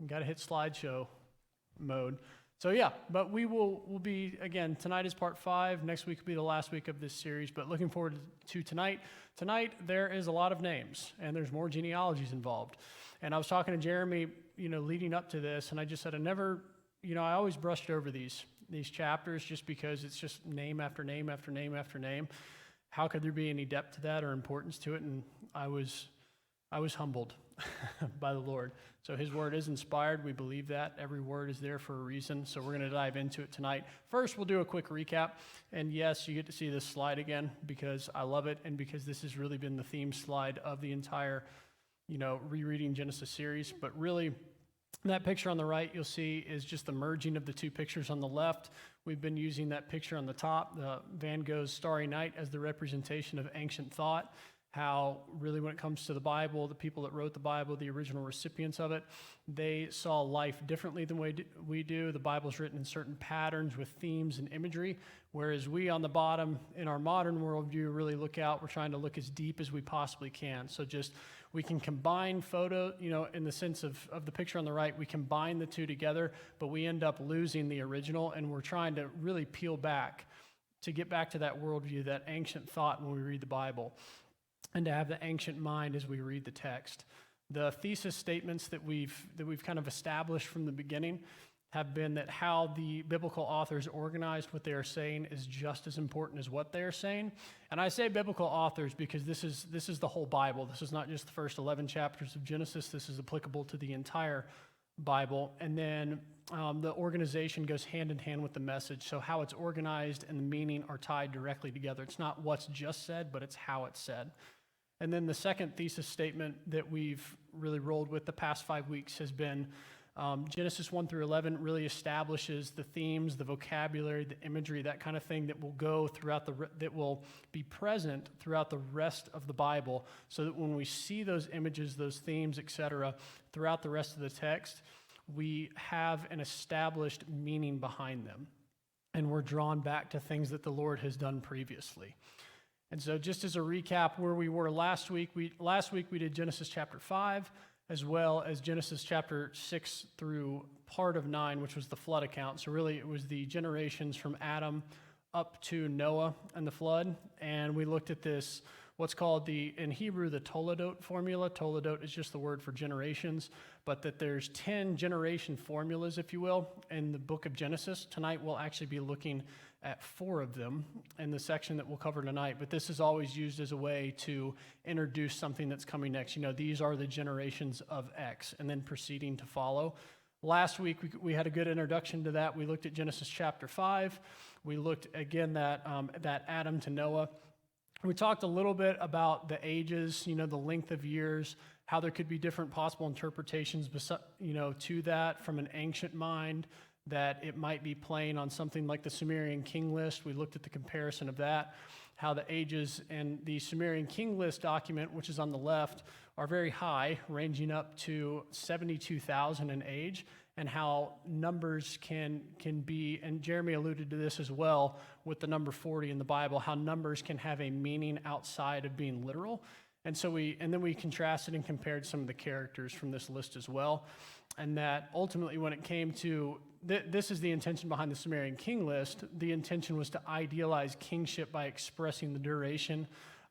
Got to hit slideshow mode. So yeah, but we'll be, again, tonight is part 5. Next week will be the last week of this series, but looking forward to tonight. Tonight, there is a lot of names, and there's more genealogies involved. And I was talking to Jeremy, leading up to this, and I just said I always brushed over these chapters just because it's just name after name after name after name. How could there be any depth to that or importance to it? And I was humbled by the Lord. So his word is inspired. We believe that. Every word is there for a reason. So we're going to dive into it tonight. First, we'll do a quick recap. And yes, you get to see this slide again because I love it and because this has really been the theme slide of the entire, rereading Genesis series. But really, that picture on the right you'll see is just the merging of the two pictures on the left. We've been using that picture on the top, the Van Gogh's Starry Night, as the representation of ancient thought. How really when it comes to the Bible, the people that wrote the Bible, the original recipients of it, they saw life differently than we do. The Bible's written in certain patterns with themes and imagery, whereas we on the bottom in our modern worldview really look out. We're trying to look as deep as we possibly can. So just we can combine photo, in the sense of the picture on the right, we combine the two together, but we end up losing the original, and we're trying to really peel back to get back to that worldview, that ancient thought when we read the Bible, and to have the ancient mind as we read the text. The thesis statements that we've kind of established from the beginning have been that how the biblical authors organized what they are saying is just as important as what they are saying. And I say biblical authors because this is the whole Bible. This is not just the first 11 chapters of Genesis. This is applicable to the entire Bible. And then the organization goes hand in hand with the message. So how it's organized and the meaning are tied directly together. It's not what's just said, but it's how it's said. And then the second thesis statement that we've really rolled with the past 5 weeks has been Genesis 1 through 11 really establishes the themes, the vocabulary, the imagery, that kind of thing that will go throughout that will be present throughout the rest of the Bible, so that when we see those images, those themes, etc., throughout the rest of the text, we have an established meaning behind them, and we're drawn back to things that the Lord has done previously. And so just as a recap where we were last week we did Genesis chapter 5, as well as Genesis chapter 6 through part of 9, which was the flood account. So really it was the generations from Adam up to Noah and the flood. And we looked at this, what's called in Hebrew, the Toledot formula. Toledot is just the word for generations, but that there's 10 generation formulas, if you will, in the book of Genesis. Tonight we'll actually be looking at 4 of them in the section that we'll cover tonight, but this is always used as a way to introduce something that's coming next. These are the generations of X, and then proceeding to follow. Last week, we had a good introduction to that. We looked at Genesis chapter 5. We looked, again, that Adam to Noah. We talked a little bit about the ages, the length of years, how there could be different possible interpretations, to that from an ancient mind, that it might be playing on something like the Sumerian king list. We looked at the comparison of that, how the ages in the Sumerian king list document, which is on the left, are very high, ranging up to 72,000 in age, and how numbers can be, and Jeremy alluded to this as well with the number 40 in the Bible, how numbers can have a meaning outside of being literal. And then we contrasted and compared some of the characters from this list as well. And that ultimately when it came to, this is the intention behind the Sumerian king list, the intention was to idealize kingship by expressing the duration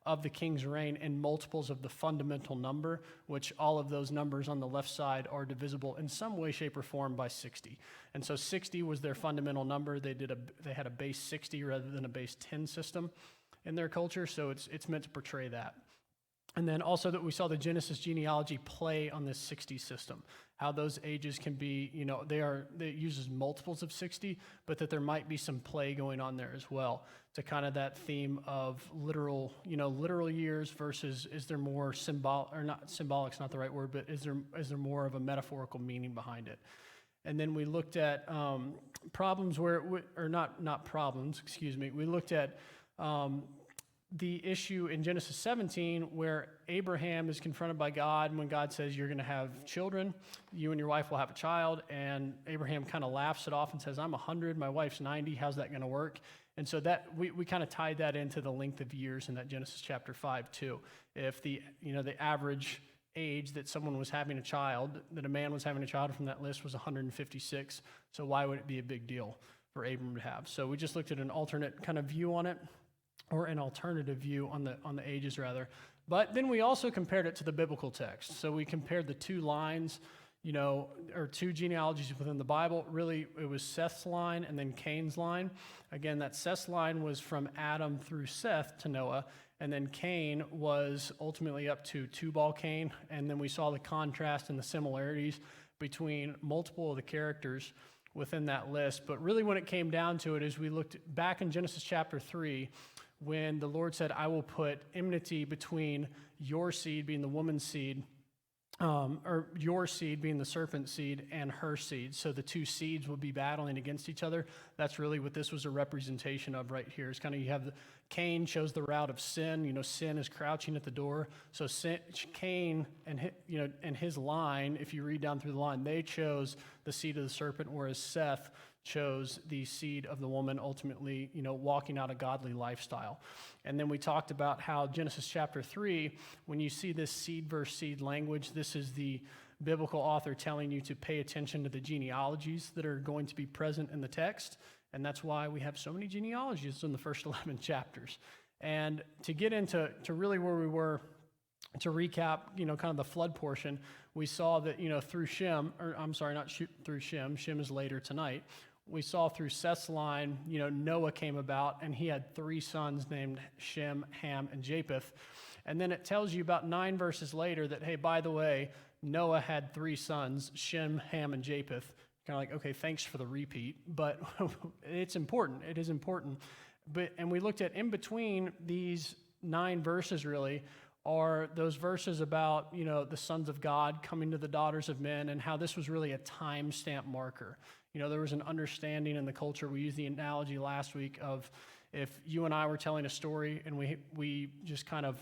of the king's reign in multiples of the fundamental number, which all of those numbers on the left side are divisible in some way, shape, or form by 60. And so 60 was their fundamental number. They had a base 60 rather than a base 10 system in their culture, so it's meant to portray that. And then also that we saw the Genesis genealogy play on this 60 system, how those ages can be, it uses multiples of 60, but that there might be some play going on there as well, to kind of that theme of literal years versus is there more symbolic's not the right word, but is there more of a metaphorical meaning behind it? And then we looked at problems we looked at the issue in Genesis 17 where Abraham is confronted by God when God says you're going to have children, you and your wife will have a child, and Abraham kind of laughs it off and says, I'm 100, my wife's 90, how's that going to work? And so that we kind of tied that into the length of years in that Genesis chapter 5 too. If the average age that someone was having a child, that a man was having a child from that list was 156. So why would it be a big deal for Abram to have? So we just looked at an alternate kind of view on it, or an alternative view on the ages rather. But then we also compared it to the biblical text. So we compared the two lines, or two genealogies within the Bible. Really, it was Seth's line and then Cain's line. Again, that Seth's line was from Adam through Seth to Noah, and then Cain was ultimately up to Tubal-Cain. And then we saw the contrast and the similarities between multiple of the characters within that list. But really, when it came down to it, is we looked back in Genesis chapter 3, when the Lord said, I will put enmity between your seed, being the woman's seed, or your seed being the serpent's seed, and her seed. So the two seeds will be battling against each other. That's really what this was a representation of right here. It's kind of, you have Cain chose the route of sin. Sin is crouching at the door. So Cain and his line, if you read down through the line, they chose the seed of the serpent, whereas Seth chose the seed of the woman, ultimately, walking out a godly lifestyle. And then we talked about how Genesis chapter 3, when you see this seed versus seed language, this is the biblical author telling you to pay attention to the genealogies that are going to be present in the text. And that's why we have so many genealogies in the first 11 chapters. And to get into really where we were, to recap, kind of the flood portion, we saw that, through Shem, or I'm sorry, not through Shem is later tonight. We saw through Seth's line, Noah came about, and he had 3 sons named Shem, Ham, and Japheth. And then it tells you about 9 verses later that, hey, by the way, Noah had 3 sons, Shem, Ham, and Japheth. Kind of like, okay, thanks for the repeat, but it's important. It is important. And we looked at in between these 9 verses really are those verses about, the sons of God coming to the daughters of men, and how this was really a timestamp marker. There was an understanding in the culture. We used the analogy last week of if you and I were telling a story and we just kind of,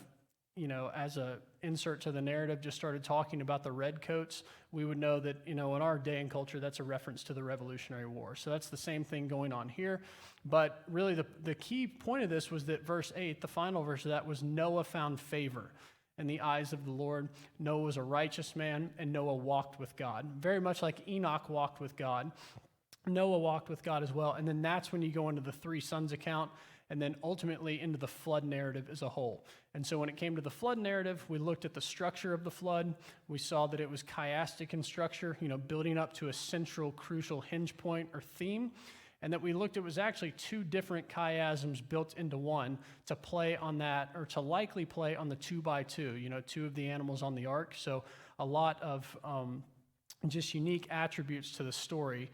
as a insert to the narrative, just started talking about the redcoats, we would know that, in our day and culture, that's a reference to the Revolutionary War. So that's the same thing going on here. But really the key point of this was that verse 8, the final verse of that, was Noah found favor in the eyes of the Lord. Noah was a righteous man, and Noah walked with God. Very much like Enoch walked with God, Noah walked with God as well. And then that's when you go into the 3 sons account, and then ultimately into the flood narrative as a whole. And so when it came to the flood narrative, we looked at the structure of the flood. We saw that it was chiastic in structure, building up to a central crucial hinge point or theme. And that we looked, it was actually 2 different chiasms built into one to play on that, or to likely play on the 2x2, 2 of the animals on the ark. So a lot of just unique attributes to the story.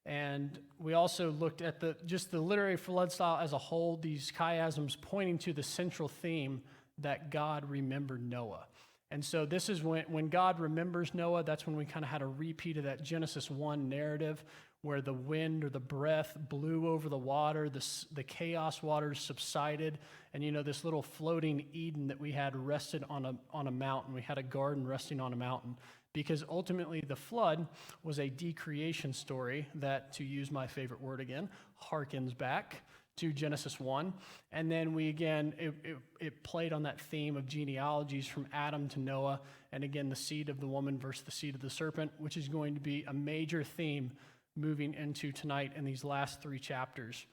And we also looked at the literary flood style as a whole, these chiasms pointing to the central theme that God remembered Noah. And so this is when God remembers Noah, that's when we kind of had a repeat of that Genesis 1 narrative, where the wind or the breath blew over the water, the chaos waters subsided, and this little floating Eden that we had rested on a mountain. We had a garden resting on a mountain. Because ultimately the flood was a decreation story that, to use my favorite word again, harkens back to Genesis 1. And then it played on that theme of genealogies from Adam to Noah, and again, the seed of the woman versus the seed of the serpent, which is going to be a major theme moving into tonight in these last 3 chapters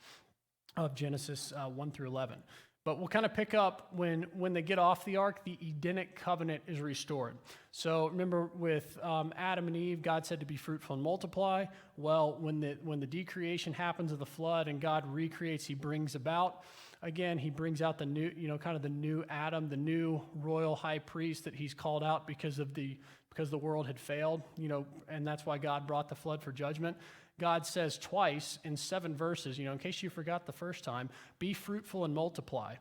of Genesis 1 through 11. But we'll kind of pick up when they get off the ark, the Edenic covenant is restored. So remember with Adam and Eve, God said to be fruitful and multiply. Well, when the decreation happens of the flood and God recreates, he brings about, again, he brings out the new, kind of the new Adam, the new royal high priest that he's called out because the world had failed, and that's why God brought the flood for judgment. God says twice in 7 verses, in case you forgot the first time, be fruitful and multiply.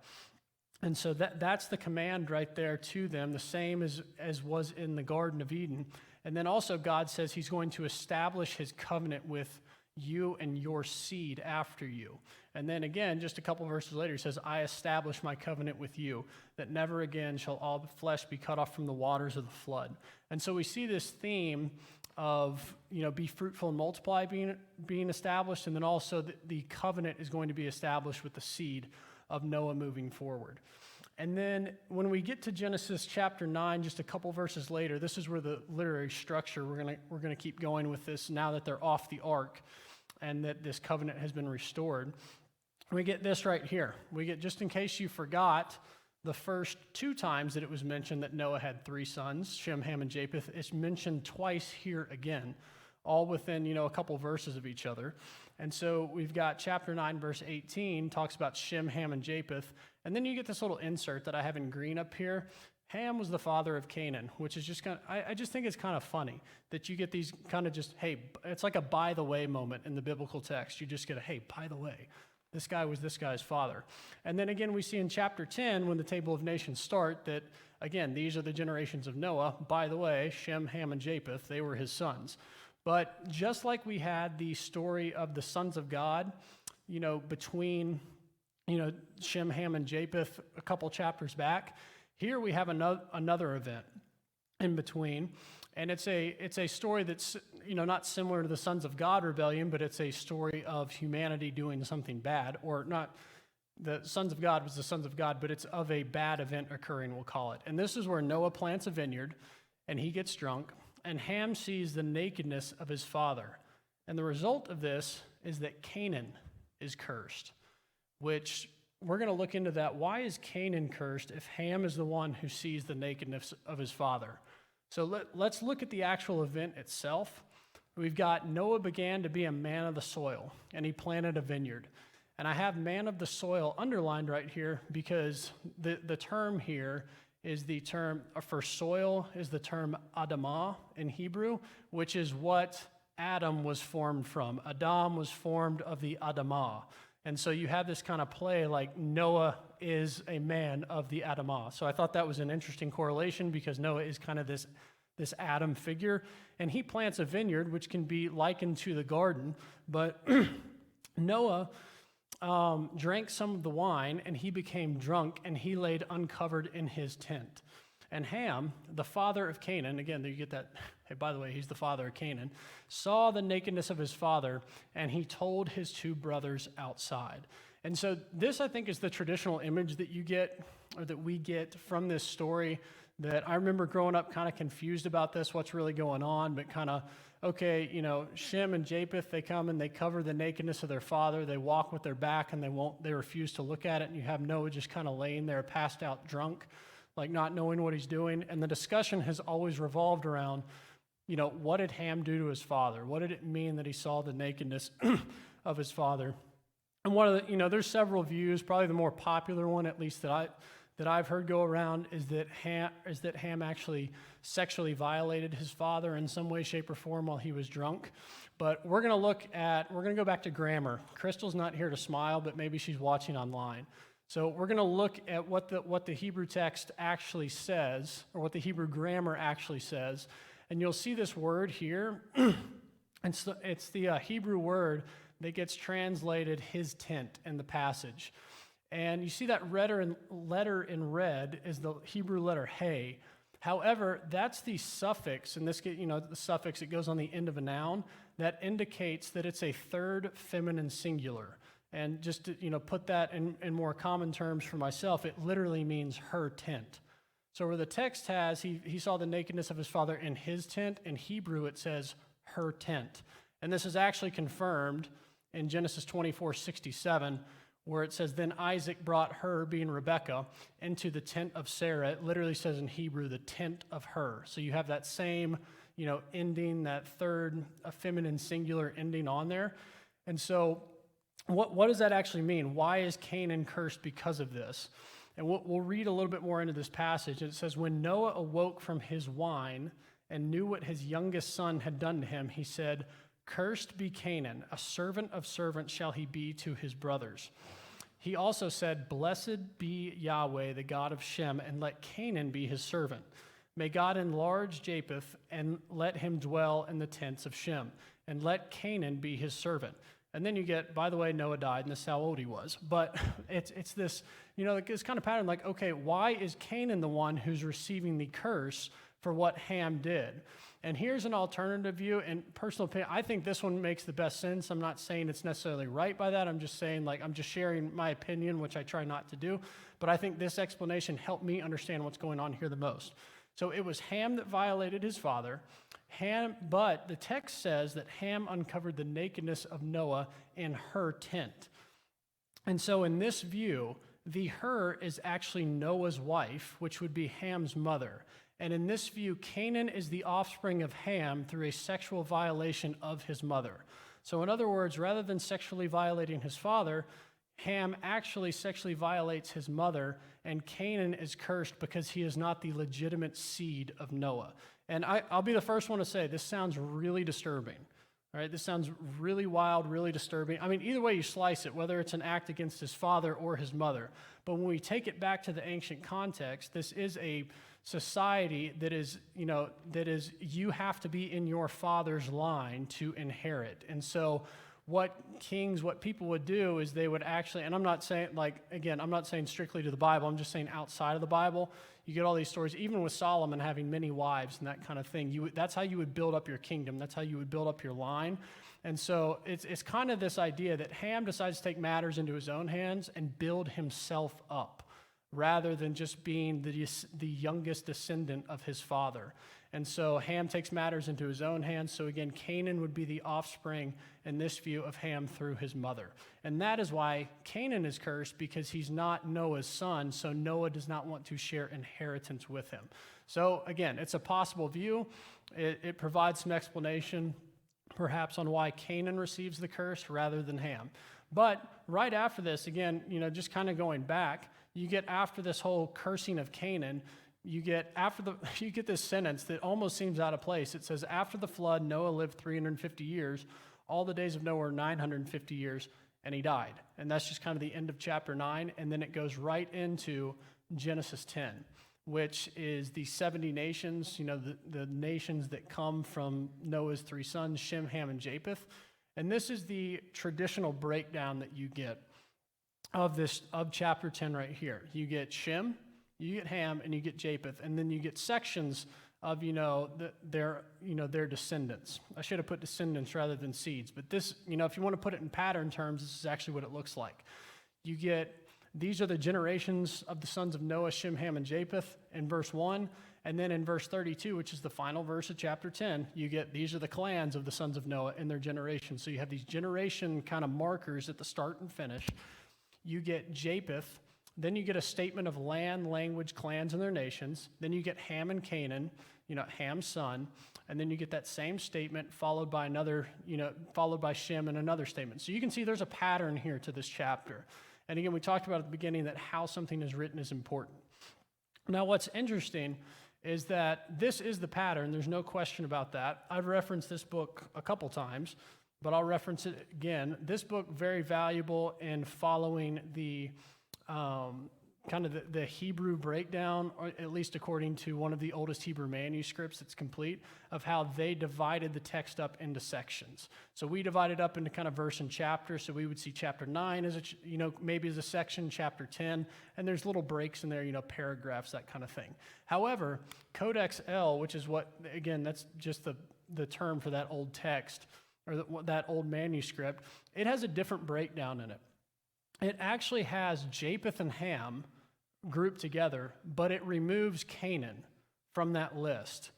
And so that's the command right there to them, the same as was in the Garden of Eden. And then also God says he's going to establish his covenant with you and your seed after you. And then again, just a couple verses later, he says, I establish my covenant with you, that never again shall all flesh be cut off from the waters of the flood. And so we see this theme of, be fruitful and multiply being established, and then also the covenant is going to be established with the seed of Noah moving forward. And then when we get to Genesis chapter 9, just a couple verses later, this is where the literary structure, we're gonna keep going with this now that they're off the ark and that this covenant has been restored. We get this right here. We get, just in case you forgot, the first 2 times that it was mentioned that Noah had 3 sons, Shem, Ham, and Japheth. It's mentioned twice here again, all within, a couple verses of each other. And so we've got chapter 9, verse 18, talks about Shem, Ham, and Japheth. And then you get this little insert that I have in green up here. Ham was the father of Canaan, which is just kind of, I just think it's kind of funny that you get these kind of just, hey, it's like a by the way moment in the biblical text. You just get a, hey, by the way. This guy was this guy's father. And then again, we see in chapter 10, when the table of nations start, that, again, these are the generations of Noah. By the way, Shem, Ham, and Japheth, they were his sons. But just like we had the story of the sons of God, between, Shem, Ham, and Japheth a couple chapters back, here we have another event in between. And it's a story that's, not similar to the Sons of God rebellion, but it's a story of humanity doing something bad, or not. The Sons of God was the Sons of God, but it's of a bad event occurring, we'll call it. And this is where Noah plants a vineyard, and he gets drunk, and Ham sees the nakedness of his father. And the result of this is that Canaan is cursed, which we're going to look into that. Why is Canaan cursed if Ham is the one who sees the nakedness of his father? So let's look at the actual event itself. We've got Noah began to be a man of the soil, and he planted a vineyard. And I have man of the soil underlined right here because the term here is the term for soil is the term Adamah in Hebrew, which is what Adam was formed from. Adam was formed of the Adamah. And so you have this kind of play like Noah is a man of the Adamah. So I thought that was an interesting correlation because Noah is kind of this Adam figure. And he plants a vineyard, which can be likened to the garden. But Noah drank some of the wine, and he became drunk, and he laid uncovered in his tent. And Ham, the father of Canaan, again, you get that, hey, by the way, he's the father of Canaan, saw the nakedness of his father, and he told his 2 brothers outside. And so this, I think, is the traditional image that you get, or that we get from this story, that I remember growing up kind of confused about this, what's really going on, but kind of, okay, Shem and Japheth, they come and they cover the nakedness of their father, they walk with their back, and they refuse to look at it, and you have Noah just kind of laying there, passed out drunk, like not knowing what he's doing. And the discussion has always revolved around, what did Ham do to his father? What did it mean that he saw the nakedness of his father? And one of the, there's several views. Probably the more popular one, at least that I've heard go around, is that Ham actually sexually violated his father in some way, shape, or form while he was drunk. But we're going to go back to grammar. Crystal's not here to smile, but maybe she's watching online. So we're going to look at what the Hebrew text actually says, or what the Hebrew grammar actually says. And you'll see this word here. It's the Hebrew word that gets translated his tent in the passage. And you see that letter in red is the Hebrew letter hey. However, that's the suffix, and the suffix, it goes on the end of a noun, that indicates that it's a third feminine singular. And just to, put that in more common terms for myself, it literally means her tent. So where the text has, he saw the nakedness of his father in his tent, in Hebrew it says her tent. And this is actually confirmed in Genesis 24:67, where it says, then Isaac brought her, being Rebekah, into the tent of Sarah. It literally says in Hebrew, the tent of her. So you have that same, ending, that third feminine singular ending on there. And so what does that actually mean? Why is Canaan cursed because of this? And we'll read a little bit more into this passage. It says, when Noah awoke from his wine and knew what his youngest son had done to him, he said, cursed be Canaan, a servant of servants shall he be to his brothers. He also said, blessed be Yahweh, the God of Shem, and let Canaan be his servant. May God enlarge Japheth, and let him dwell in the tents of Shem, and let Canaan be his servant. And then you get, by the way, Noah died, and this is how old he was. But it's this, this kind of pattern, like, okay, why is Canaan the one who's receiving the curse for what Ham did? And here's an alternative view, and personal opinion, I think this one makes the best sense. I'm not saying it's necessarily right by that. I'm just saying, I'm just sharing my opinion, which I try not to do. But I think this explanation helped me understand what's going on here the most. So it was Ham that violated his father. But the text says that Ham uncovered the nakedness of Noah in her tent. And so in this view, the her is actually Noah's wife, which would be Ham's mother. And in this view, Canaan is the offspring of Ham through a sexual violation of his mother. So in other words, rather than sexually violating his father, Ham actually sexually violates his mother, and Canaan is cursed because he is not the legitimate seed of Noah. And I'll be the first one to say, this sounds really disturbing. All right, this sounds really wild, really disturbing. I mean, either way you slice it, whether it's an act against his father or his mother. But when we take it back to the ancient context, this is a society that is, you have to be in your father's line to inherit. And so what people would do is they would actually, and I'm not saying, I'm not saying strictly to the Bible, I'm just saying outside of the Bible, you get all these stories, even with Solomon having many wives and that kind of thing. That's how you would build up your kingdom. That's how you would build up your line. And so it's kind of this idea that Ham decides to take matters into his own hands and build himself up, rather than just being the youngest descendant of his father. And so Ham takes matters into his own hands. So again, Canaan would be the offspring in this view of Ham through his mother. And that is why Canaan is cursed, because he's not Noah's son, so Noah does not want to share inheritance with him. So again, it's a possible view. It provides some explanation, perhaps, on why Canaan receives the curse rather than Ham. But right after this, again, just kind of going back, you get after this whole cursing of Canaan, you get this sentence that almost seems out of place. It says, after the flood, Noah lived 350 years. All the days of Noah were 950 years, and he died. And that's just kind of the end of chapter 9. And then it goes right into Genesis 10, which is the 70 nations, the nations that come from Noah's three sons, Shem, Ham, and Japheth. And this is the traditional breakdown that you get of chapter 10 right here. You get Shem, you get Ham, and you get Japheth, and then you get sections of their descendants. I should have put descendants rather than seeds, but this, if you want to put it in pattern terms, this is actually what it looks like. These are the generations of the sons of Noah, Shem, Ham, and Japheth in verse 1, and then in verse 32, which is the final verse of chapter 10, you get these are the clans of the sons of Noah and their generations. So you have these generation kind of markers at the start and finish. You get Japheth, then you get a statement of land, language, clans, and their nations. Then you get Ham and Canaan, Ham's son, and then you get that same statement followed by followed by Shem and another statement. So you can see there's a pattern here to this chapter. And again, we talked about at the beginning that how something is written is important. Now, what's interesting is that this is the pattern. There's no question about that. I've referenced this book a couple times, but I'll reference it again. This book, very valuable in following the kind of the Hebrew breakdown, or at least according to one of the oldest Hebrew manuscripts that's complete, of how they divided the text up into sections. So we divided up into kind of verse and chapter, so we would see chapter 9 as maybe as a section, chapter 10, and there's little breaks in there, paragraphs, that kind of thing. However, Codex L, which is that's just the term for that old text, or that old manuscript, it has a different breakdown in it. It actually has Japheth and Ham grouped together, but it removes Canaan from that list.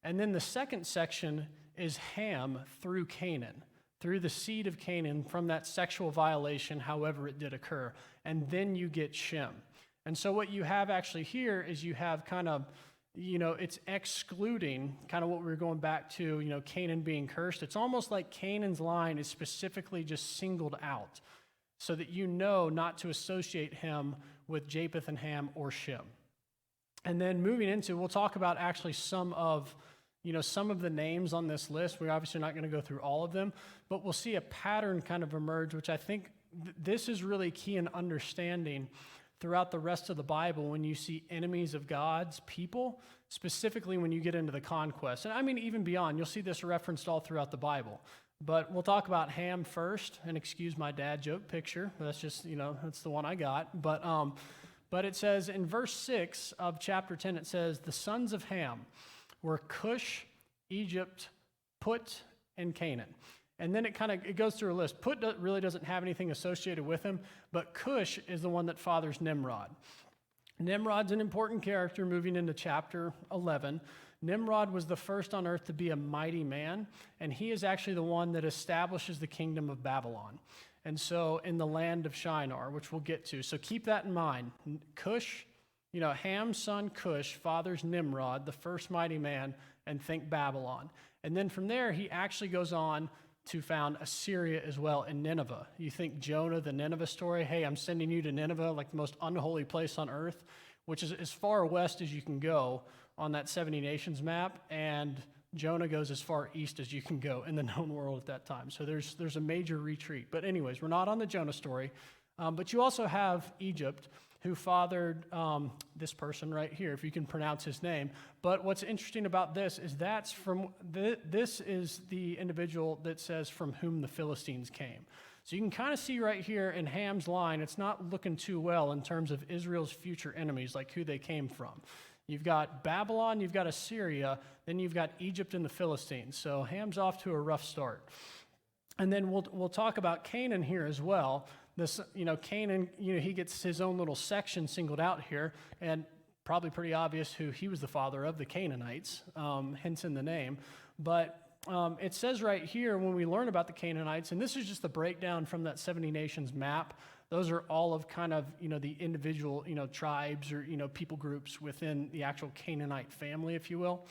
And then the second section is Ham through Canaan, through the seed of Canaan from that sexual violation, however it did occur. And then you get Shem. And so what you have actually here is you have kind of, it's excluding kind of what we were going back to, Canaan being cursed. It's almost like Canaan's line is specifically just singled out, so that not to associate him with Japheth and Ham or Shem. And then moving into, we'll talk about actually some of the names on this list. We're obviously not going to go through all of them, but we'll see a pattern kind of emerge, which I think this is really key in understanding throughout the rest of the Bible when you see enemies of God's people, specifically when you get into the conquest. And I mean, even beyond, you'll see this referenced all throughout the Bible. But we'll talk about Ham first, and excuse my dad joke picture. That's just, that's the one I got. But it says in verse 6 of chapter 10, it says, the sons of Ham were Cush, Egypt, Put, and Canaan. And then it goes through a list. Put really doesn't have anything associated with him, but Cush is the one that fathers Nimrod. Nimrod's an important character moving into chapter 11. Nimrod was the first on earth to be a mighty man, and he is actually the one that establishes the kingdom of Babylon. And so in the land of Shinar, which we'll get to. So keep that in mind. Cush, Ham's son Cush fathers Nimrod, the first mighty man, and think Babylon. And then from there, he actually goes on to found Assyria as well in Nineveh. You think Jonah, the Nineveh story, hey, I'm sending you to Nineveh, like the most unholy place on earth, which is as far west as you can go on that 70 nations map, and Jonah goes as far east as you can go in the known world at that time. So there's a major retreat. But anyways, we're not on the Jonah story. But you also have Egypt, who fathered this person right here, if you can pronounce his name. But what's interesting about this is this is the individual that says from whom the Philistines came. So you can kind of see right here in Ham's line, it's not looking too well in terms of Israel's future enemies, like who they came from. You've got Babylon, you've got Assyria, then you've got Egypt and the Philistines. So Ham's off to a rough start. And then we'll talk about Canaan here as well. This, Canaan, he gets his own little section singled out here, and probably pretty obvious who he was the father of, the Canaanites, hence in the name. But it says right here when we learn about the Canaanites, and this is just the breakdown from that 70 nations map. Those are all of kind of, the individual, tribes or, people groups within the actual Canaanite family, if you will.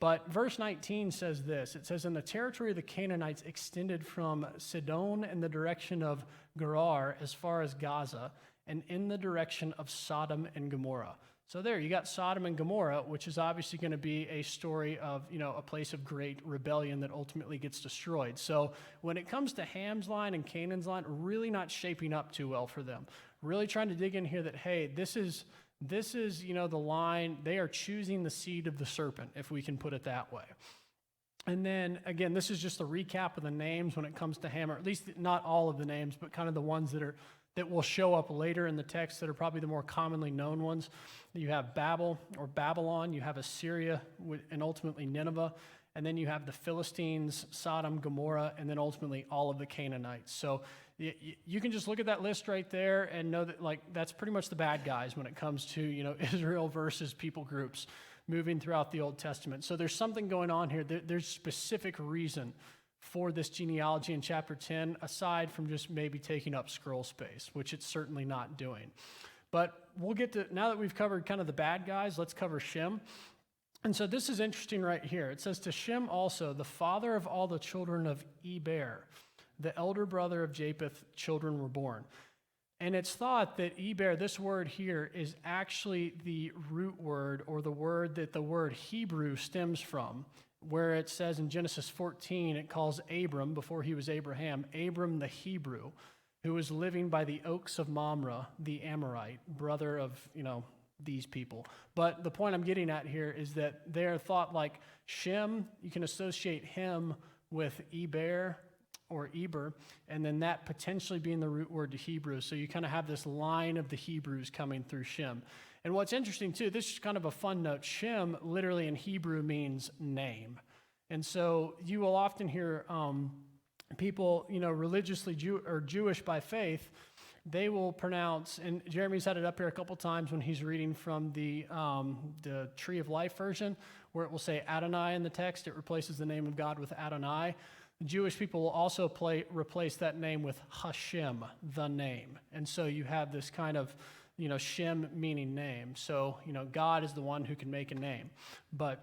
But verse 19 says this. It says, "And the territory of the Canaanites extended from Sidon in the direction of Gerar as far as Gaza, and in the direction of Sodom and Gomorrah." So there, you got Sodom and Gomorrah, which is obviously going to be a story of, a place of great rebellion that ultimately gets destroyed. So when it comes to Ham's line and Canaan's line, really not shaping up too well for them. Really trying to dig in here that, hey, this is, the line, they are choosing the seed of the serpent, if we can put it that way. And then, again, this is just a recap of the names when it comes to Ham, or at least not all of the names, but kind of the ones that will show up later in the text that are probably the more commonly known ones. You have Babylon, you have Assyria, and ultimately Nineveh, and then you have the Philistines, Sodom, Gomorrah, and then ultimately all of the Canaanites. So you can just look at that list right there and know that that's pretty much the bad guys when it comes to Israel versus people groups moving throughout the Old Testament. So there's something going on here. There's specific reason for this genealogy in chapter 10, aside from just maybe taking up scroll space, which it's certainly not doing. But we'll get to, now that we've covered kind of the bad guys, let's cover Shem. And so this is interesting right here. It says, "To Shem also, the father of all the children of Eber, the elder brother of Japheth, children were born." And it's thought that Eber, this word here, is actually the root word or the word that the word Hebrew stems from, where it says in Genesis 14, it calls Abram, before he was Abraham, Abram the Hebrew, who was living by the oaks of Mamre, the Amorite, brother of, these people. But the point I'm getting at here is that they're thought like Shem, you can associate him with Eber, and then that potentially being the root word to Hebrew. So you kind of have this line of the Hebrews coming through Shem. And what's interesting too, this is kind of a fun note, Shem literally in Hebrew means name. And so you will often hear people, religiously Jewish by faith, they will pronounce, and Jeremy's had it up here a couple times when he's reading from the Tree of Life version, where it will say Adonai in the text. It replaces the name of God with Adonai. Jewish people will also replace that name with Hashem, the name. And so you have this kind of, Shem meaning name. So, God is the one who can make a name. But,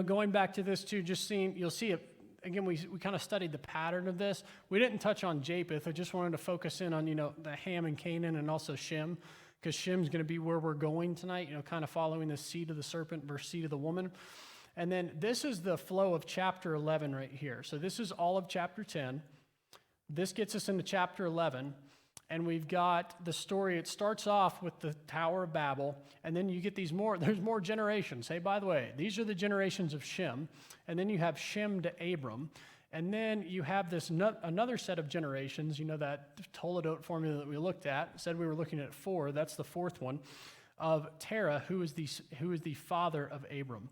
going back to this too, you'll see it, again, we kind of studied the pattern of this. We didn't touch on Japheth. I just wanted to focus in on, the Ham and Canaan and also Shem, because Shem's going to be where we're going tonight, kind of following the seed of the serpent versus seed of the woman. And then this is the flow of chapter 11 right here. So this is all of chapter 10. This gets us into chapter 11. And we've got the story. It starts off with the Tower of Babel. And then you get there's more generations. Hey, by the way, these are the generations of Shem. And then you have Shem to Abram. And then you have this another set of generations. That Toledot formula that we looked at. Said we were looking at 4. That's the fourth one. Of Terah, who is the father of Abram.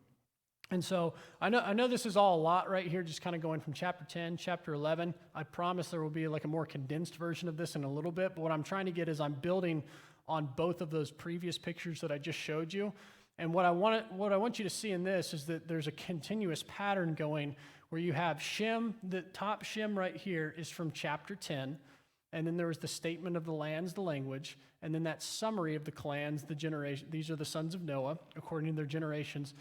And so I know this is all a lot right here, just kind of going from chapter 10, chapter 11. I promise there will be like a more condensed version of this in a little bit, but what I'm trying to get is I'm building on both of those previous pictures that I just showed you. And what I want you to see in this is that there's a continuous pattern going where you have Shem, the top Shem right here is from chapter 10, and then there was the statement of the lands, the language, and then that summary of the clans, the generation. These are the sons of Noah, according to their generations.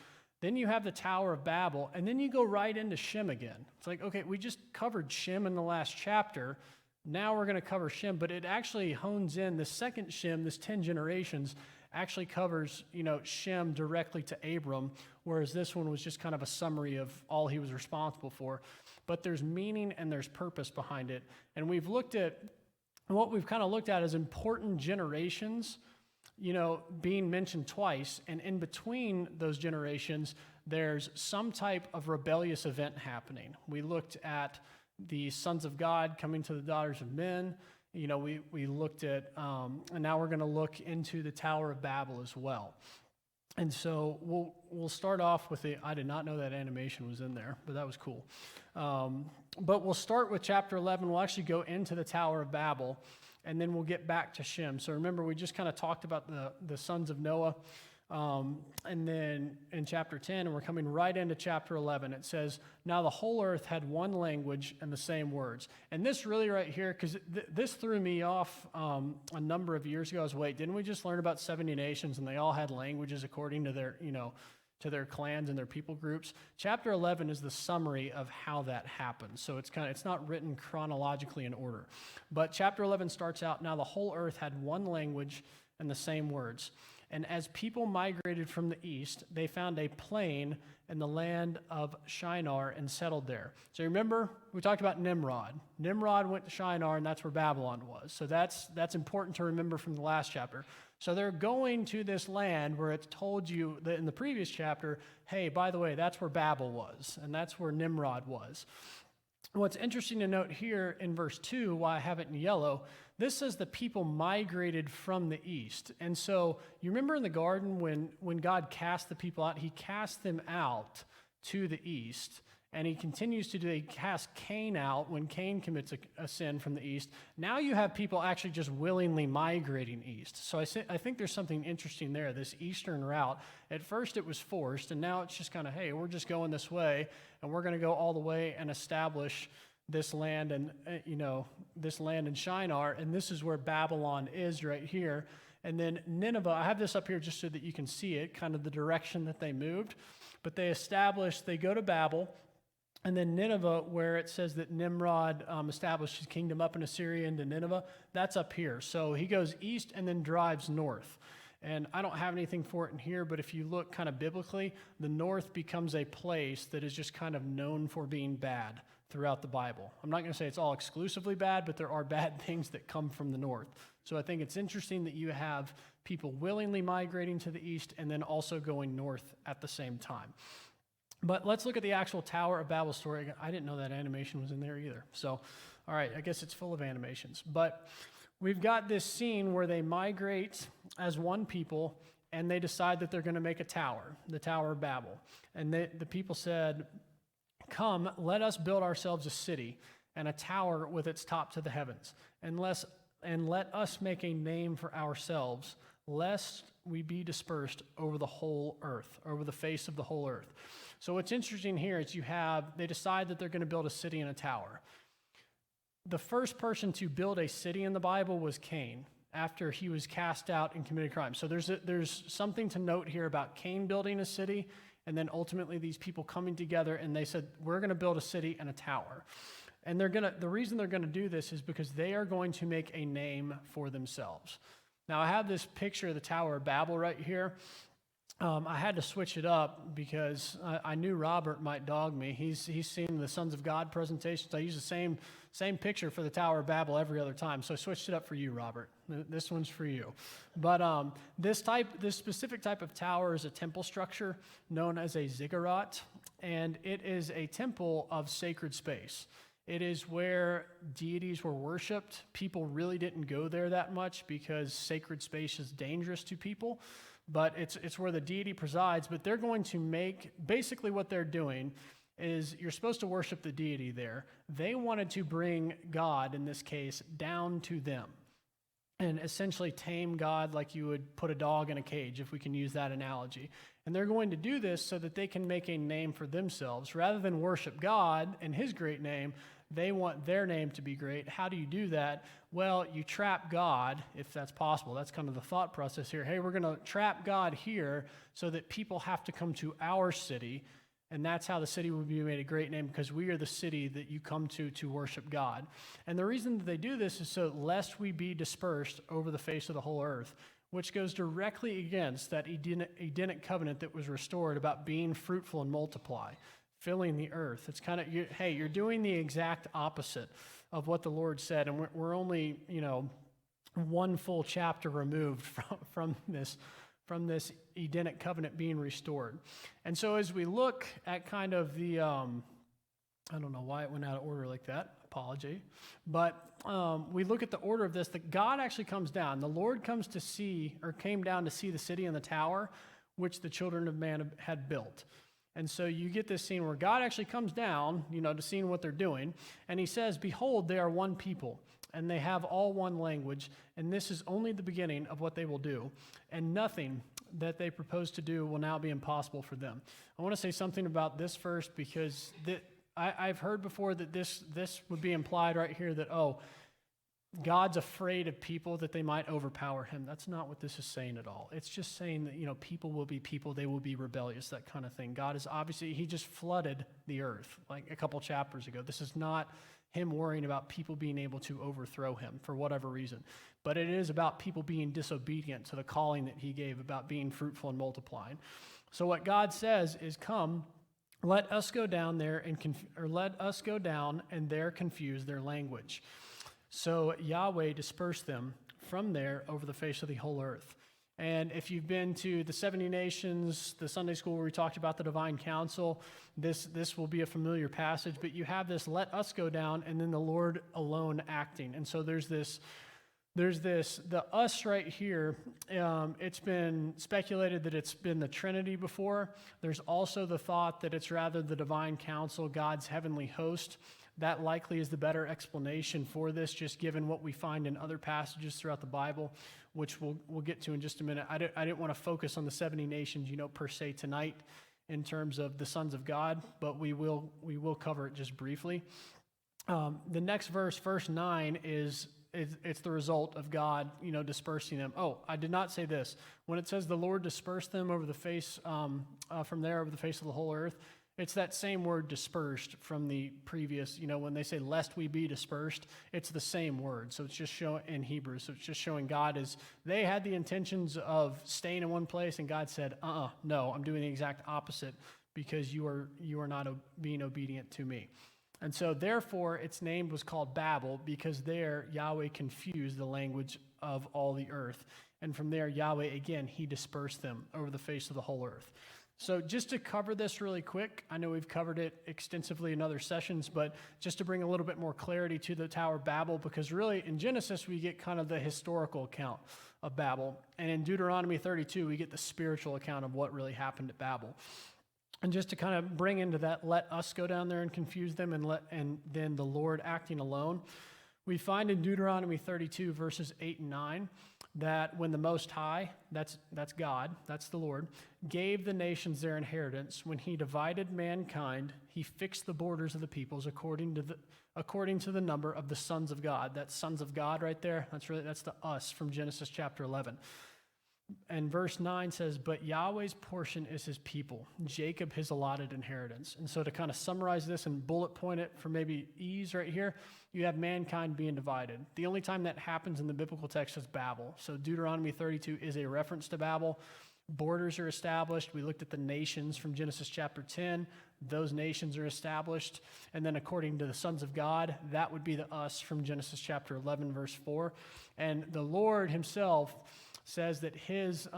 Then you have the Tower of Babel, and then you go right into Shem again. It's like, okay, we just covered Shem in the last chapter. Now we're going to cover Shem, but it actually hones in. The second Shem, this 10 generations, actually covers, Shem directly to Abram, whereas this one was just kind of a summary of all he was responsible for. But there's meaning and there's purpose behind it. And what we've kind of looked at is important generations being mentioned twice, and in between those generations, there's some type of rebellious event happening. We looked at the sons of God coming to the daughters of men. We looked at, and now we're going to look into the Tower of Babel as well. And so we'll start off with I did not know that animation was in there, but that was cool. But we'll start with chapter 11. We'll actually go into the Tower of Babel, and then we'll get back to Shem. So remember, we just kind of talked about the sons of Noah, and then in chapter 10, and we're coming right into chapter 11. It says, now the whole earth had one language and the same words. And this really right here, because this threw me off a number of years ago. I was, wait, didn't we just learn about 70 nations and they all had languages according to their, to their clans and their people groups? Chapter 11 is the summary of how that happened. So it's not written chronologically in order. But chapter 11 starts out, now the whole earth had one language and the same words. And as people migrated from the east, they found a plain in the land of Shinar and settled there. So remember, we talked about Nimrod. Nimrod went to Shinar, and that's where Babylon was. So that's important to remember from the last chapter. So they're going to this land where it's told you that in the previous chapter, hey, by the way, that's where Babel was, and that's where Nimrod was. What's interesting to note here in verse 2, why I have it in yellow, this says the people migrated from the east. And so you remember in the garden when God cast the people out, he cast them out to the east. And he continues to do, he casts Cain out when Cain commits a sin from the east. Now you have people actually just willingly migrating east. So I think there's something interesting there, this eastern route. At first it was forced, and now it's just kind of, hey, we're just going this way, and we're going to go all the way and establish this land and, this land in Shinar, and this is where Babylon is right here. And then Nineveh, I have this up here just so that you can see it, kind of the direction that they moved. But they go to Babel, and then Nineveh, where it says that Nimrod established his kingdom up in Assyria into Nineveh, that's up here. So he goes east and then drives north. And I don't have anything for it in here, but if you look kind of biblically, the north becomes a place that is just kind of known for being bad throughout the Bible. I'm not going to say it's all exclusively bad, but there are bad things that come from the north. So I think it's interesting that you have people willingly migrating to the east and then also going north at the same time. But let's look at the actual Tower of Babel story. I didn't know that animation was in there either. So, all right, I guess it's full of animations. But we've got this scene where they migrate as one people, and they decide that they're going to make a tower, the Tower of Babel. And the people said, come, let us build ourselves a city and a tower with its top to the heavens. And let us make a name for ourselves, lest we be dispersed over the whole earth, over the face of the whole earth. So what's interesting here is they decide that they're going to build a city and a tower. The first person to build a city in the Bible was Cain, after he was cast out and committed crime. So there's something to note here about Cain building a city, and then ultimately these people coming together, and they said, we're going to build a city and a tower. And the reason they're going to do this is because they are going to make a name for themselves. Now, I have this picture of the Tower of Babel right here. I had to switch it up because I knew Robert might dog me. He's seen the Sons of God presentations. I use the same picture for the Tower of Babel every other time, so I switched it up for you, Robert. This one's for you. But this specific type of tower is a temple structure known as a ziggurat, and it is a temple of sacred space. It is where deities were worshipped. People really didn't go there that much because sacred space is dangerous to people. but it's where the deity presides. But they're going to make, basically what they're doing is you're supposed to worship the deity there. They wanted to bring God, in this case, down to them and essentially tame God like you would put a dog in a cage, if we can use that analogy. And they're going to do this so that they can make a name for themselves. Rather than worship God and his great name, they want their name to be great. How do you do that? Well, you trap God, if that's possible. That's kind of the thought process here. Hey, we're going to trap God here so that people have to come to our city. And that's how the city will be made a great name, because we are the city that you come to worship God. And the reason that they do this is so lest we be dispersed over the face of the whole earth, which goes directly against that Edenic covenant that was restored about being fruitful and multiply, filling the earth. It's kind of, hey, you're doing the exact opposite of what the Lord said, and we're only, one full chapter removed from this Edenic covenant being restored. And so as we look at kind of the, I don't know why it went out of order like that, apology, but we look at the order of this, that God actually comes down. The Lord comes to see, or came down to see the city and the tower, which the children of man had built. And so you get this scene where God actually comes down, to see what they're doing, and he says, "Behold, they are one people, and they have all one language, and this is only the beginning of what they will do, and nothing that they propose to do will now be impossible for them." I want to say something about this first, because I've heard before that this would be implied right here that, God's afraid of people, that they might overpower him. That's not what this is saying at all. It's just saying that, people will be people, they will be rebellious, that kind of thing. God is obviously, he just flooded the earth like a couple chapters ago. This is not him worrying about people being able to overthrow him for whatever reason. But it is about people being disobedient to the calling that he gave about being fruitful and multiplying. So what God says is, "Come, let us go down there let us go down and there confuse their language." So Yahweh dispersed them from there over the face of the whole earth. And if you've been to the 70 Nations, the Sunday school where we talked about the divine council, this will be a familiar passage, but you have this "let us go down" and then the Lord alone acting. And so there's the us right here. It's been speculated that it's been the Trinity before. There's also the thought that it's rather the divine council, God's heavenly host. That likely is the better explanation for this, just given what we find in other passages throughout the Bible, which we'll get to in just a minute. I didn't want to focus on the 70 nations, per se tonight in terms of the sons of God, but we will cover it just briefly. The next verse 9 it's the result of God, dispersing them. Oh, I did not say this. When it says the Lord dispersed them over the face, from there over the face of the whole earth, it's that same word "dispersed" from the previous, when they say "lest we be dispersed," it's the same word. So it's just showing in Hebrew. So it's just showing God they had the intentions of staying in one place, and God said, no, I'm doing the exact opposite, because you are not being obedient to me. And so therefore its name was called Babel, because there Yahweh confused the language of all the earth. And from there Yahweh, again, he dispersed them over the face of the whole earth. So just to cover this really quick, I know we've covered it extensively in other sessions, but just to bring a little bit more clarity to the Tower of Babel, because really in Genesis we get kind of the historical account of Babel, and in Deuteronomy 32 we get the spiritual account of what really happened at Babel. And just to kind of bring into that, let us go down there and confuse them, and then the Lord acting alone, we find in Deuteronomy 32 verses 8 and 9 that when the Most High, that's God, that's the Lord, gave the nations their inheritance, when he divided mankind, he fixed the borders of the peoples according to the number of the sons of God. That sons of God right there, that's the us from Genesis chapter 11. And verse 9 says, "But Yahweh's portion is his people, Jacob his allotted inheritance." And so to kind of summarize this and bullet point it for maybe ease right here, you have mankind being divided. The only time that happens in the biblical text is Babel. So Deuteronomy 32 is a reference to Babel. Borders are established. We looked at the nations from Genesis chapter 10. Those nations are established. And then according to the sons of God, that would be the us from Genesis chapter 11, verse 4. And the Lord himself says that his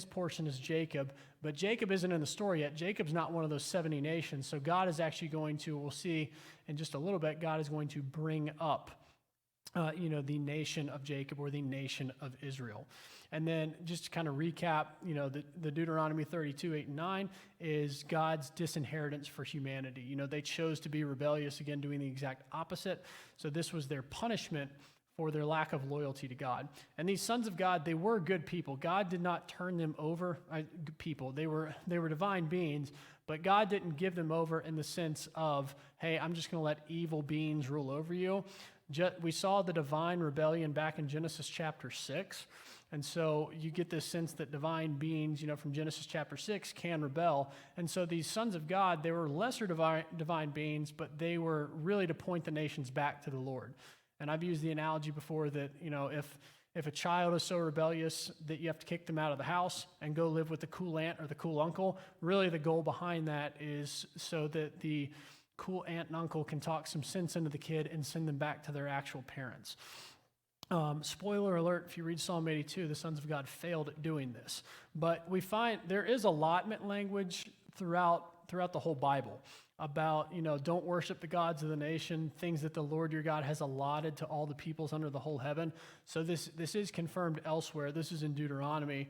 portion is Jacob, but Jacob isn't in the story yet. Jacob's not one of those 70 nations, so God is actually going to, we'll see in just a little bit, God is going to bring up the nation of Jacob or the nation of Israel. And then just to kind of recap, the Deuteronomy 32, 8, and 9 is God's disinheritance for humanity. They chose to be rebellious, again, doing the exact opposite. So this was their punishment for their lack of loyalty to God. And these sons of God, they were good people. God did not turn them over, people. They were divine beings, but God didn't give them over in the sense of, hey, I'm just going to let evil beings rule over you. We saw the divine rebellion back in Genesis chapter 6. And so you get this sense that divine beings, from Genesis chapter 6 can rebel. And so these sons of God, they were lesser divine beings, but they were really to point the nations back to the Lord. And I've used the analogy before that, if a child is so rebellious that you have to kick them out of the house and go live with the cool aunt or the cool uncle, really the goal behind that is so that the cool aunt and uncle can talk some sense into the kid and send them back to their actual parents. Spoiler alert, if you read Psalm 82, the sons of God failed at doing this. But we find there is allotment language throughout the whole Bible about, don't worship the gods of the nation, things that the Lord your God has allotted to all the peoples under the whole heaven. So this is confirmed elsewhere. This is in Deuteronomy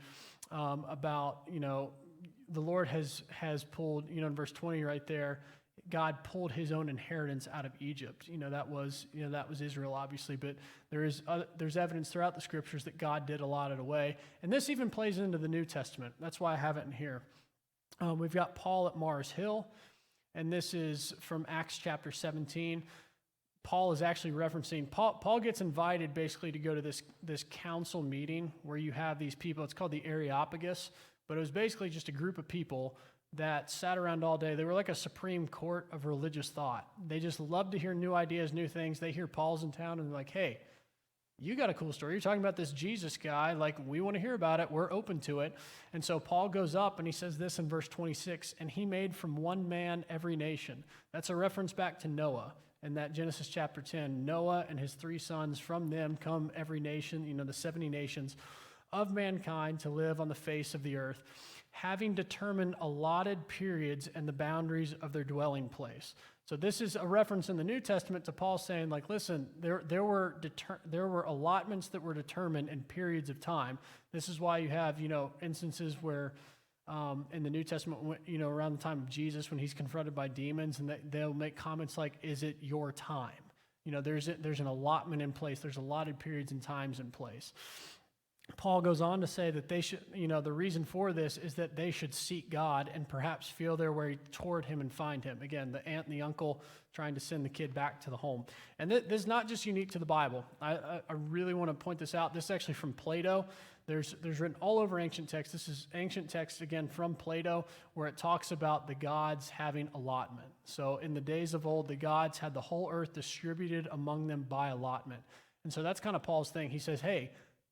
about, the Lord has pulled, in verse 20 right there, God pulled his own inheritance out of Egypt. That was Israel, obviously, but there's evidence throughout the scriptures that God did allot it away. And this even plays into the New Testament. That's why I have it in here. We've got Paul at Mars Hill, and this is from Acts chapter 17. Paul is actually referencing, Paul gets invited basically to go to this council meeting where you have these people. It's called the Areopagus, but it was basically just a group of people that sat around all day. They were like a supreme court of religious thought. They just loved to hear new ideas, new things. They hear Paul's in town and they're like, hey, you got a cool story. You're talking about this Jesus guy. Like, we want to hear about it. We're open to it. And so Paul goes up and he says this in verse 26, and he made from one man every nation. That's a reference back to Noah. In that Genesis chapter 10, Noah and his 3 sons, from them come every nation, the 70 nations of mankind to live on the face of the earth, having determined allotted periods and the boundaries of their dwelling place. So this is a reference in the New Testament to Paul saying, like, listen, there were allotments that were determined in periods of time. This is why you have, instances where in the New Testament, around the time of Jesus, when he's confronted by demons, and they'll make comments like, is it your time? There's an allotment in place. There's allotted periods and times in place. Paul goes on to say that they should, the reason for this is that they should seek God and perhaps feel their way toward him and find him. Again, the aunt and the uncle trying to send the kid back to the home. And this is not just unique to the Bible. I really want to point this out. This is actually from Plato. There's written all over ancient text. This is ancient text, again, from Plato, where it talks about the gods having allotment. So in the days of old, the gods had the whole earth distributed among them by allotment. And so that's kind of Paul's thing. He says, hey,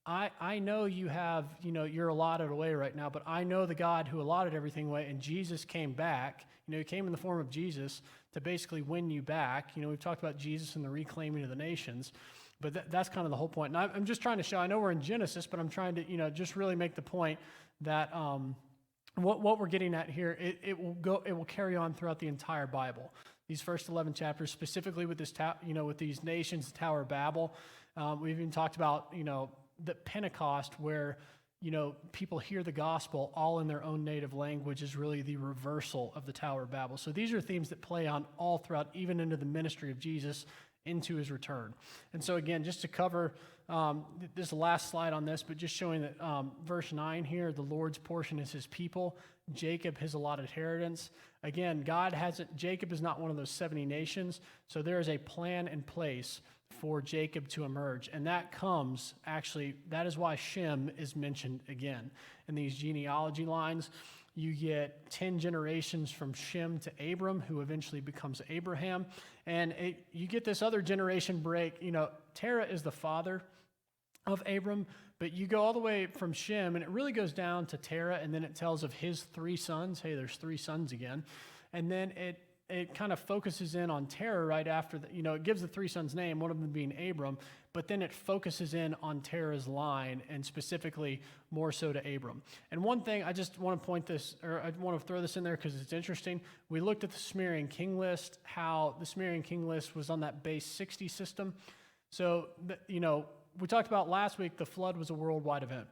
I know you have, you're allotted away right now, but I know the God who allotted everything away, and Jesus came back. He came in the form of Jesus to basically win you back. We've talked about Jesus and the reclaiming of the nations, but that's kind of the whole point. And I'm just trying to show, I know we're in Genesis, but I'm trying to, just really make the point that what we're getting at here, it will carry on throughout the entire Bible. These first 11 chapters, specifically with this, with these nations, the Tower of Babel. We've even talked about, the Pentecost, where people hear the gospel all in their own native language, is really the reversal of the Tower of Babel. So these are themes that play on all throughout, even into the ministry of Jesus, into his return. And so again, just to cover this is the last slide on this, but just showing that verse 9 here, the Lord's portion is his people, Jacob his allotted inheritance. Again, Jacob is not one of those 70 nations, so there is a plan in place for Jacob to emerge. And that is why Shem is mentioned again. In these genealogy lines, you get 10 generations from Shem to Abram, who eventually becomes Abraham. And you get this other generation break. Terah is the father of Abram, but you go all the way from Shem, and it really goes down to Terah, and then it tells of his 3 sons. Hey, there's 3 sons again. And then it kind of focuses in on Terah right after, it gives the 3 sons' name, one of them being Abram, but then it focuses in on Terah's line, and specifically more so to Abram. And one thing, I just want to I want to throw this in there because it's interesting. We looked at the Sumerian king list, how the Sumerian king list was on that base 60 system. So, we talked about last week, the flood was a worldwide event.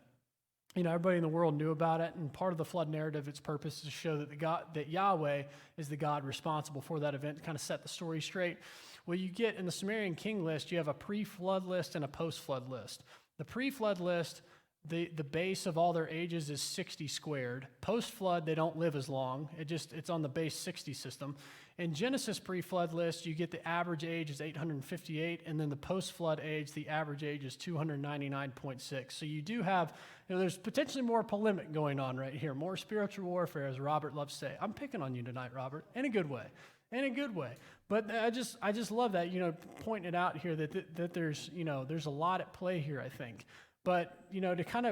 Everybody in the world knew about it, and part of the flood narrative, its purpose is to show that Yahweh is the God responsible for that event, to kind of set the story straight. Well, you get in the Sumerian king list, you have a pre-flood list and a post-flood list. The pre-flood list, the base of all their ages is 60 squared. Post-flood, they don't live as long. It's on the base 60 system. In Genesis pre-flood list, you get the average age is 858, and then the post-flood age, the average age is 299.6. So you do have, there's potentially more polemic going on right here, more spiritual warfare, as Robert loves to say. I'm picking on you tonight, Robert, in a good way. In a good way. But I just love that, pointing it out here that there's, there's a lot at play here, I think. But, to kind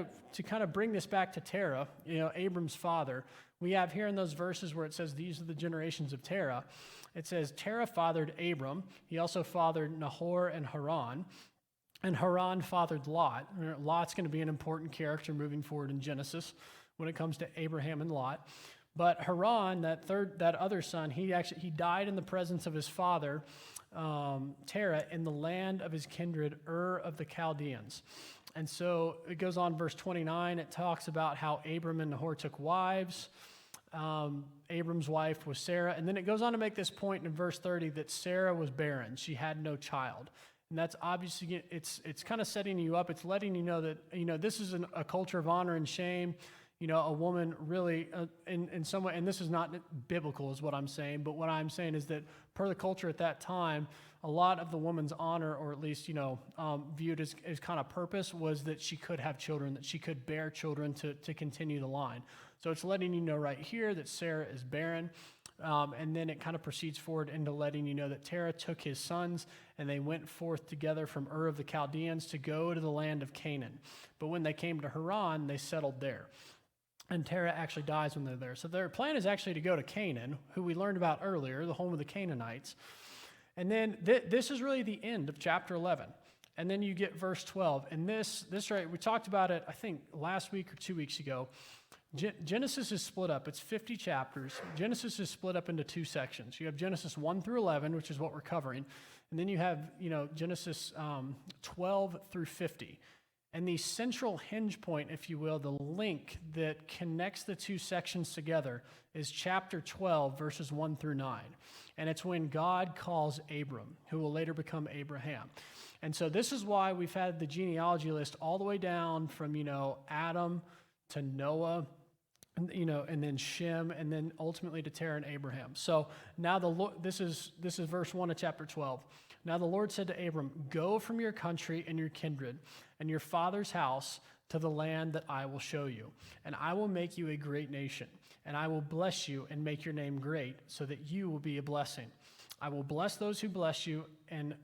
of bring this back to Terah, Abram's father, we have here in those verses where it says, these are the generations of Terah. It says, Terah fathered Abram. He also fathered Nahor and Haran. And Haran fathered Lot. Lot's going to be an important character moving forward in Genesis when it comes to Abraham and Lot. But Haran, that other son, he died in the presence of his father, Terah, in the land of his kindred, Ur of the Chaldeans. And so it goes on, verse 29, it talks about how Abram and Nahor took wives. Abram's wife was Sarah. And then it goes on to make this point in verse 30 that Sarah was barren. She had no child. And that's obviously, it's kind of setting you up. It's letting you know that, this is a culture of honor and shame. A woman really, in some way, and this is not biblical is what I'm saying, but what I'm saying is that per the culture at that time, a lot of the woman's honor, or at least, viewed as kind of purpose, was that she could have children, that she could bear children to continue the line. So it's letting you know right here that Sarah is barren, and then it kind of proceeds forward into letting you know that Terah took his sons, and they went forth together from Ur of the Chaldeans to go to the land of Canaan. But when they came to Haran, they settled there. And Terah actually dies when they're there. So their plan is actually to go to Canaan, who we learned about earlier, the home of the Canaanites. And then this is really the end of chapter 11. And then you get verse 12. And this right, we talked about it, I think, last week or 2 weeks ago. Genesis is split up. It's 50 chapters. Genesis is split up into two sections. You have Genesis 1 through 11, which is what we're covering. And then you have, Genesis 12 through 50. And the central hinge point, if you will, the link that connects the two sections together is chapter 12, verses 1 through 9. And it's when God calls Abram, who will later become Abraham. And so this is why we've had the genealogy list all the way down from, Adam to Noah, and then Shem, and then ultimately to Terah and Abraham. So now this is verse 1 of chapter 12. Now the Lord said to Abram, go from your country and your kindred and your father's house to the land that I will show you. And I will make you a great nation, and I will bless you and make your name great, so that you will be a blessing. I will bless those who bless you, and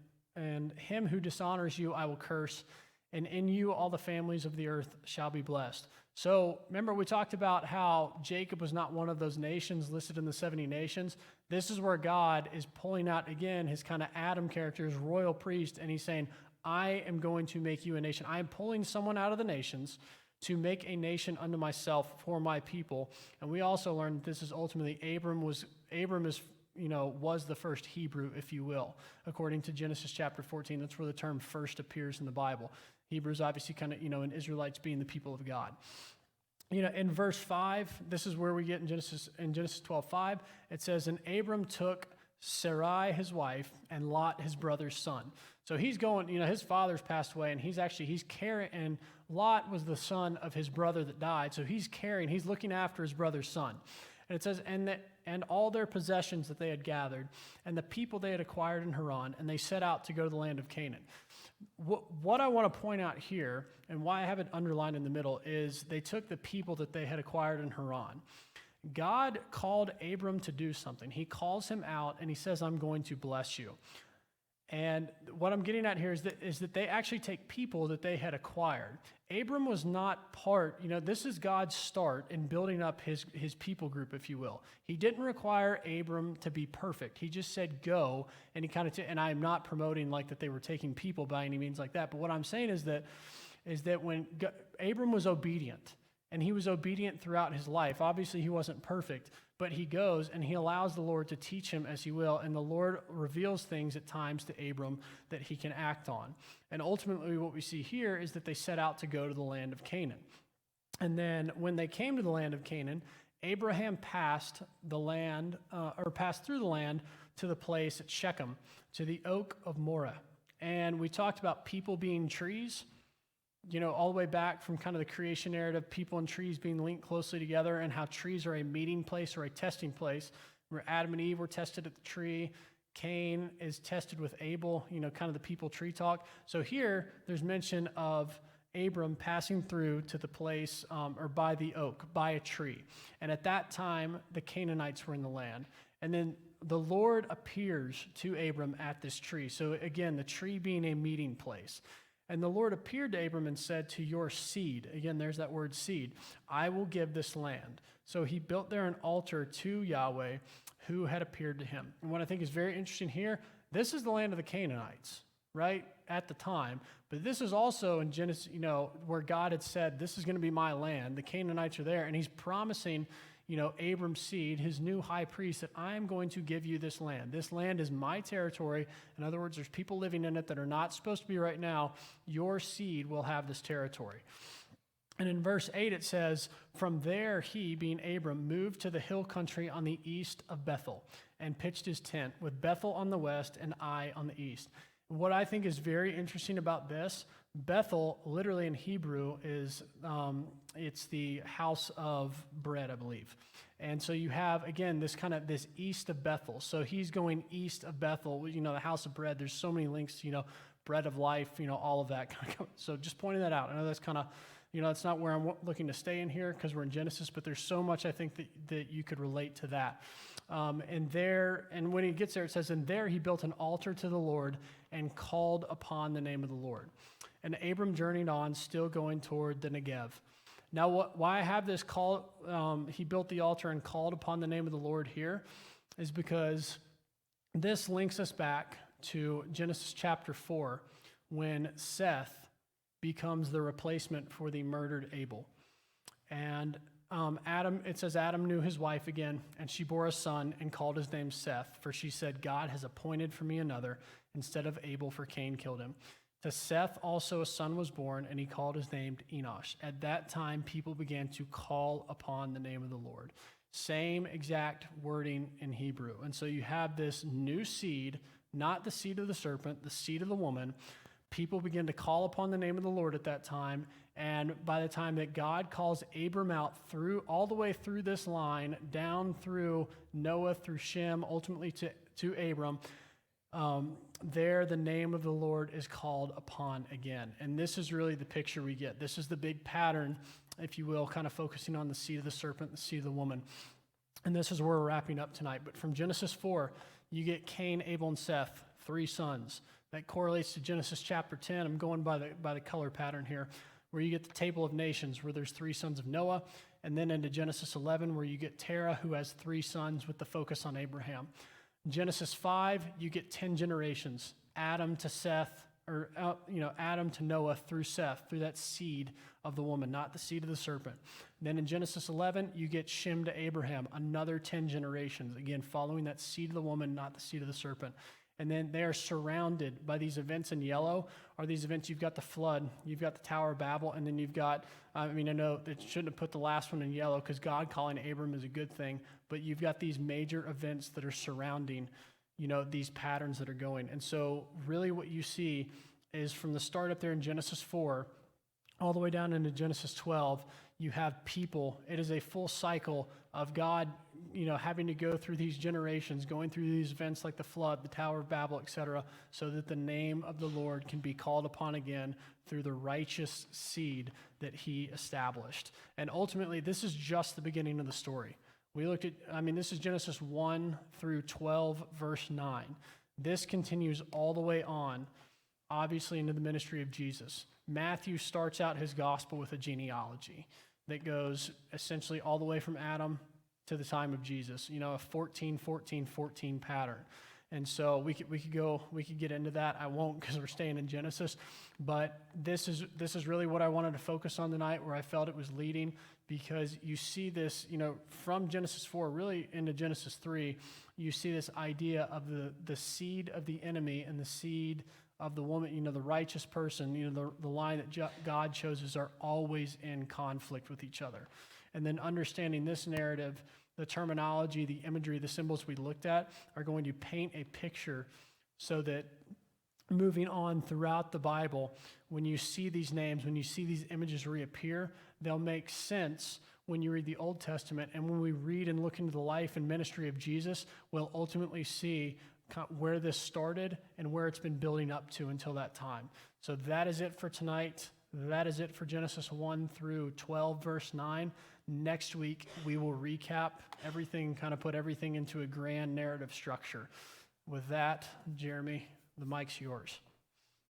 him who dishonors you I will curse, and in you all the families of the earth shall be blessed. So remember, we talked about how Jacob was not one of those nations listed in the 70 nations. This is where God is pulling out, again, his kind of Adam character, his royal priest, and he's saying, I am going to make you a nation. I am pulling someone out of the nations to make a nation unto myself for my people. And we also learned that this is ultimately Abram was the first Hebrew, if you will, according to Genesis chapter 14. That's where the term first appears in the Bible. Hebrews obviously kind of, and Israelites being the people of God. In verse 5, this is where we get in Genesis 12:5, it says, and Abram took Sarai his wife and Lot his brother's son. So he's going, his father's passed away, and he's carrying, and Lot was the son of his brother that died, so he's looking after his brother's son. And it says, and all their possessions that they had gathered, and the people they had acquired in Haran, and they set out to go to the land of Canaan. What I want to point out here, and why I have it underlined in the middle, is they took the people that they had acquired in Haran. God called Abram to do something. He calls him out, and he says, I'm going to bless you. And what I'm getting at here is that they actually take people that they had acquired. Abram was not part, this is God's start in building up his people group, if you will. He didn't require Abram to be perfect. He just said, go, and he and I'm not promoting like that they were taking people by any means like that, but what I'm saying is that when Abram was obedient, And he was obedient throughout his life. Obviously, he wasn't perfect, but he goes and he allows the Lord to teach him as he will. And the Lord reveals things at times to Abram that he can act on. And ultimately, what we see here is that they set out to go to the land of Canaan. And then when they came to the land of Canaan, Abraham passed passed through the land to the place at Shechem, to the oak of Moreh. And we talked about people being trees. All the way back from kind of the creation narrative, people and trees being linked closely together, and how trees are a meeting place or a testing place, where Adam and Eve were tested at the tree. Cain is tested with Abel, kind of the people tree talk. So here, there's mention of Abram passing through to the place, or by the oak, by a tree. And at that time, the Canaanites were in the land. And then the Lord appears to Abram at this tree. So again, the tree being a meeting place. And the Lord appeared to Abram and said, to your seed, again, there's that word seed, I will give this land. So he built there an altar to Yahweh who had appeared to him. And what I think is very interesting here, this is the land of the Canaanites, right, at the time. But this is also in Genesis, where God had said, this is going to be my land. The Canaanites are there, and he's promising Abram's seed, his new high priest, that I am going to give you this land. This land is my territory. In other words, there's people living in it that are not supposed to be right now. Your seed will have this territory. And in verse 8 it says, from there he, being Abram, moved to the hill country on the east of Bethel and pitched his tent, with Bethel on the west and Ai on the east. What I think is very interesting about this, Bethel, literally in Hebrew, is it's the house of bread, I believe. And so you have, again, this east of Bethel. So he's going east of Bethel, the house of bread. There's so many links, bread of life, all of that. So just pointing that out. I know that's kind of, it's not where I'm looking to stay in here because we're in Genesis, but there's so much I think that you could relate to that. And when he gets there, it says, and there he built an altar to the Lord and called upon the name of the Lord. And Abram journeyed on, still going toward the Negev. Now, why I have this call, he built the altar and called upon the name of the Lord here, is because this links us back to Genesis chapter 4, when Seth becomes the replacement for the murdered Abel. And it says Adam knew his wife again, and she bore a son and called his name Seth, for she said, God has appointed for me another instead of Abel, for Cain killed him. To Seth also a son was born, and he called his name Enosh. At that time, people began to call upon the name of the Lord. Same exact wording in Hebrew. And so you have this new seed, not the seed of the serpent, the seed of the woman. People begin to call upon the name of the Lord at that time. And by the time that God calls Abram out all the way through this line, down through Noah, through Shem, ultimately to Abram, there the name of the Lord is called upon again. And this is really the picture we get. This is the big pattern, if you will, kind of focusing on the seed of the serpent, the seed of the woman. And this is where we're wrapping up tonight. But from Genesis 4, you get Cain, Abel, and Seth, 3 sons. That correlates to Genesis chapter 10. I'm going by the color pattern here, where you get the table of nations, where there's 3 sons of Noah, and then into Genesis 11, where you get Terah, who has 3 sons with the focus on Abraham. Genesis 5, you get 10 generations, Adam to Seth, Adam to Noah through Seth, through that seed of the woman, not the seed of the serpent. Then in Genesis 11, you get Shem to Abraham, another 10 generations, again, following that seed of the woman, not the seed of the serpent. And then they are surrounded by these events in yellow, are these events, you've got the flood, you've got the Tower of Babel, and then you've got, I know it shouldn't have put the last one in yellow because God calling Abram is a good thing, but you've got these major events that are surrounding, these patterns that are going. And so really what you see is from the start up there in Genesis 4, all the way down into Genesis 12, you have people. It is a full cycle of God, having to go through these generations, going through these events like the flood, the Tower of Babel, etc., so that the name of the Lord can be called upon again through the righteous seed that he established. And ultimately, this is just the beginning of the story. We looked at, this is Genesis 1 through 12, verse 9. This continues all the way on, obviously, into the ministry of Jesus. Matthew starts out his gospel with a genealogy that goes essentially all the way from Adam to the time of Jesus, a 14 pattern. And so we could get into that. I won't because we're staying in Genesis, but this is really what I wanted to focus on tonight, where I felt it was leading, because you see this, from Genesis 4 really into Genesis 3, you see this idea of the seed of the enemy and the seed of the woman, the righteous person, the line that God chooses are always in conflict with each other. And then understanding this narrative, the terminology, the imagery, the symbols we looked at are going to paint a picture so that moving on throughout the Bible, when you see these names, when you see these images reappear, they'll make sense when you read the Old Testament. And when we read and look into the life and ministry of Jesus, we'll ultimately see where this started and where it's been building up to until that time. So that is it for tonight. That is it for Genesis 1 through 12, verse 9. Next week, we will recap everything, kind of put everything into a grand narrative structure. With that, Jeremy, the mic's yours.